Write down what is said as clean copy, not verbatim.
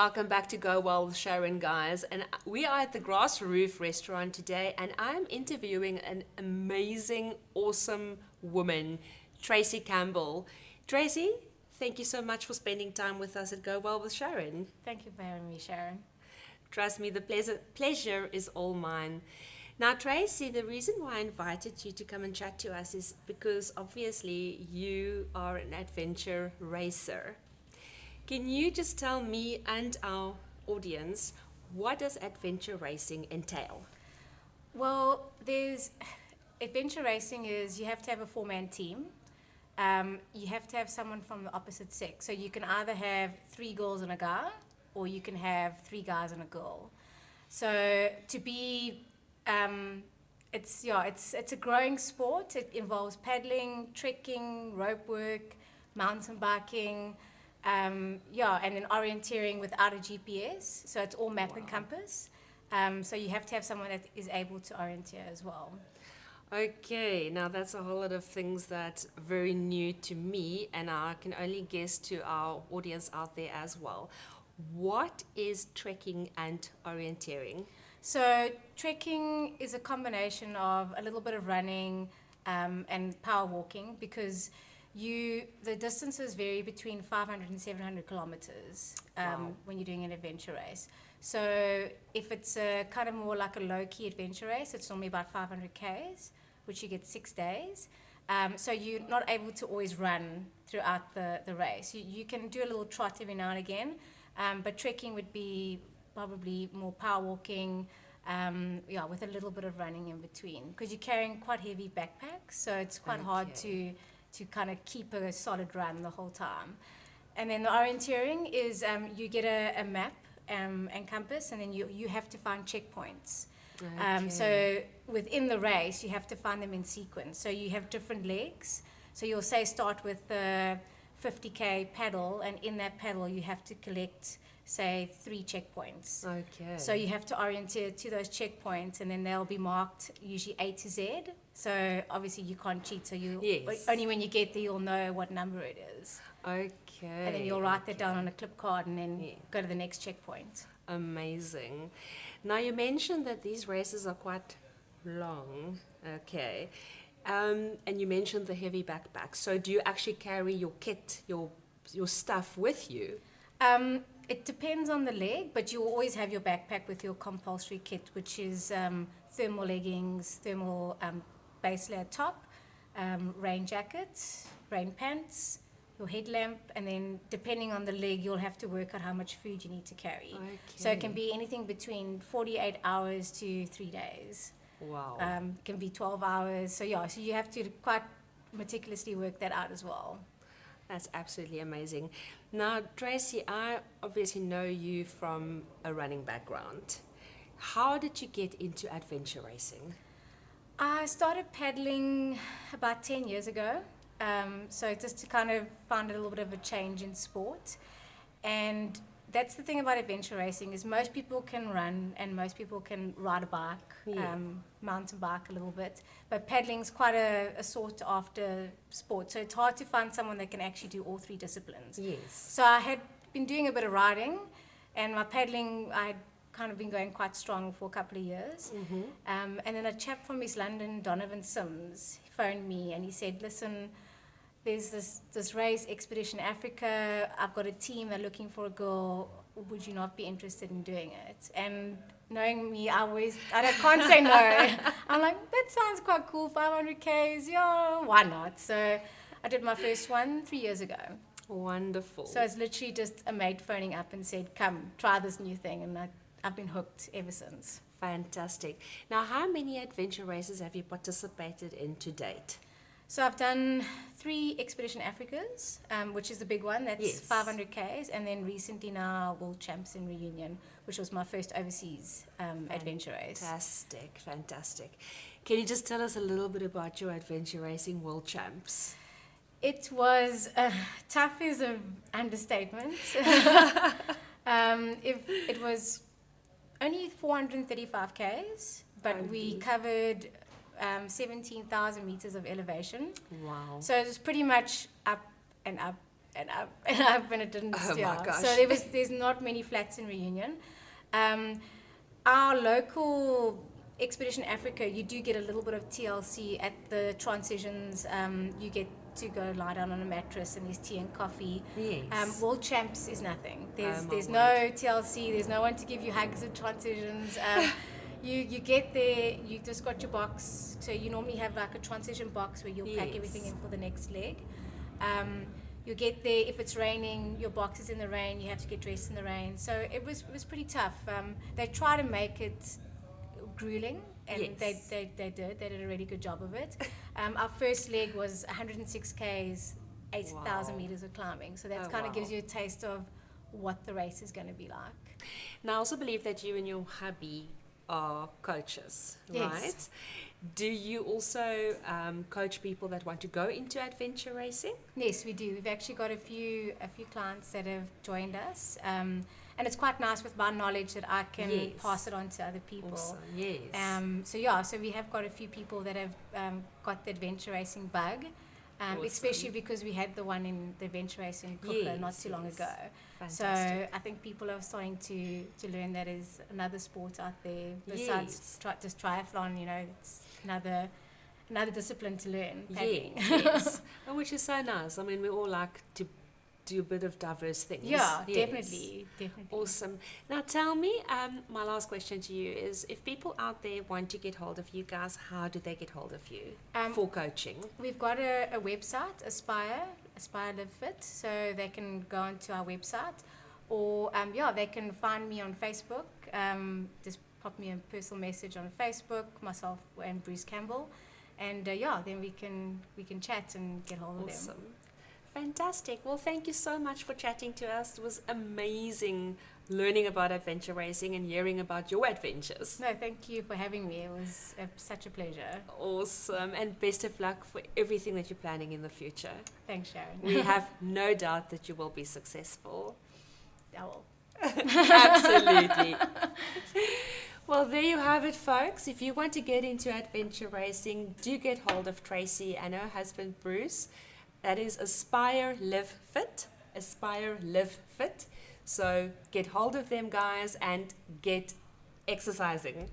welcome back to Go Well With Sharon, guys. And we are at the Grass Roof restaurant today, and I'm interviewing an amazing, awesome woman, Tracey Campbell. Tracey, thank you so much for spending time with us at Go Well With Sharon. Thank you for having me, Sharon. Trust me, the pleasure is all mine. Now, Tracey, the reason why I invited you to come and chat to us is because obviously you are an adventure racer. Can you just tell me and our audience, what does adventure racing entail? Well, adventure racing is you have to have a four-man team. You have to have someone from the opposite sex. So you can either have 3 girls and a guy, or you can have 3 guys and a girl. So to be, it's a growing sport. It involves paddling, trekking, rope work, mountain biking, and then orienteering without a GPS. So it's all map and compass. So you have to have someone that is able to orienteer as well. Okay, now that's a whole lot of things that's very new to me, and I can only guess to our audience out there as well. What is trekking and orienteering? So trekking is a combination of a little bit of running and power walking, because the distances vary between 500 and 700 kilometers when you're doing an adventure race. So if it's a kind of more like a low-key adventure race, it's normally about 500 Ks, which you get 6 days. So you're not able to always run throughout the race. You can do a little trot every now and again, but trekking would be probably more power walking, with a little bit of running in between, because you're carrying quite heavy backpacks, so it's quite hard to kind of keep a solid run the whole time. And then the orienteering is you get a map and compass, and then you have to find checkpoints. So within the race, you have to find them in sequence. So you have different legs. So you'll say start with the 50K paddle, and in that paddle you have to collect, say, 3 checkpoints. Okay. So you have to orienteer to those checkpoints, and then they'll be marked usually A to Z. So obviously you can't cheat, so only when you get there you'll know what number it is. Okay. And then you'll write that down on a clip card and then go to the next checkpoint. Amazing. Now you mentioned that these races are quite long. Okay. And you mentioned the heavy backpack. So do you actually carry your kit, your stuff with you? It depends on the leg, but you always have your backpack with your compulsory kit, which is thermal leggings, thermal base layer top, rain jacket, rain pants, your headlamp, and then depending on the leg, you'll have to work out how much food you need to carry. Okay. So it can be anything between 48 hours to 3 days. Wow. It can be 12 hours. So you have to quite meticulously work that out as well. That's absolutely amazing. Now, Tracey, I obviously know you from a running background. How did you get into adventure racing? I started paddling about 10 years ago. So just to kind of find a little bit of a change in sport. And that's the thing about adventure racing, is most people can run and most people can ride a bike, mountain bike a little bit. But paddling's quite a sought after sport. So it's hard to find someone that can actually do all 3 disciplines. Yes. So I had been doing a bit of riding, and my paddling, I'd kind of been going quite strong for a couple of years. Mm-hmm. And then a chap from East London, Donovan Sims, phoned me and he said, listen, there's this race, Expedition Africa. I've got a team, they're looking for a girl. Would you not be interested in doing it? And knowing me, I can't say no. I'm like, that sounds quite cool, 500 Ks, yeah, why not? So I did my first one 3 years ago. Wonderful. So it's literally just a mate phoning up and said, come, try this new thing. And I've been hooked ever since. Fantastic. Now, how many adventure races have you participated in to date? So I've done 3 Expedition Africas, which is the big one. That's 500 Ks. And then recently now, World Champs in Reunion, which was my first overseas adventure race. Fantastic. Can you just tell us a little bit about your adventure racing World Champs? It was tough is an understatement. It was only 435 Ks, but we covered 17,000 meters of elevation. Wow. So it was pretty much up and up and up, and it didn't. Oh Yeah. my gosh. So there's not many flats in Reunion. Our local Expedition Africa, you do get a little bit of TLC at the transitions. You get to go lie down on a mattress and there's tea and coffee. Yes. World Champs is nothing. Oh, my There's word. no TLC. There's no one to give you hugs at transitions. You get there. You just got your box. So you normally have like a transition box where you'll pack Yes. everything in for the next leg. You get there, if it's raining, your box is in the rain, you have to get dressed in the rain. So it was pretty tough. They try to make it grueling, and Yes. they did a really good job of it. Our first leg was 106 Ks, 8,000 Wow. meters of climbing. So that Oh, kind of wow. gives you a taste of what the race is going to be like. Now, I also believe that you and your hubby are coaches, Yes. right? Do you also coach people that want to go into adventure racing? Yes, we do. We've actually got a few clients that have joined us, and it's quite nice with my knowledge that I can Yes. pass it on to other people. Awesome, yes. So we have got a few people that have got the adventure racing bug, Awesome. especially because we had the one in the adventure racing in Cooper not Yes, too long yes. ago. So Fantastic. I think people are starting to learn that is another sport out there besides Yes. just triathlon. You know, it's another discipline to learn. paddling. Yes. Oh, which is so nice. I mean, we all like to do a bit of diverse things. Yeah, Yes. definitely. Awesome. Now tell me, my last question to you is, if people out there want to get hold of you guys, how do they get hold of you for coaching? We've got a website, Aspire Live Fit, so they can go onto our website, or they can find me on Facebook. Just pop me a personal message on Facebook, myself and Bruce Campbell, and then we can chat and get hold of them. Awesome. Fantastic. Well, thank you so much for chatting to us. It was amazing learning about adventure racing and hearing about your adventures. No, thank you for having me. It was such a pleasure. Awesome. And best of luck for everything that you're planning in the future. Thanks, Sharon. We have no doubt that you will be successful. I will. Absolutely. Well, there you have it, folks. If you want to get into adventure racing, do get hold of Tracey and her husband, Bruce. That is Aspire Live Fit. Aspire Live Fit. So get hold of them, guys, and get exercising.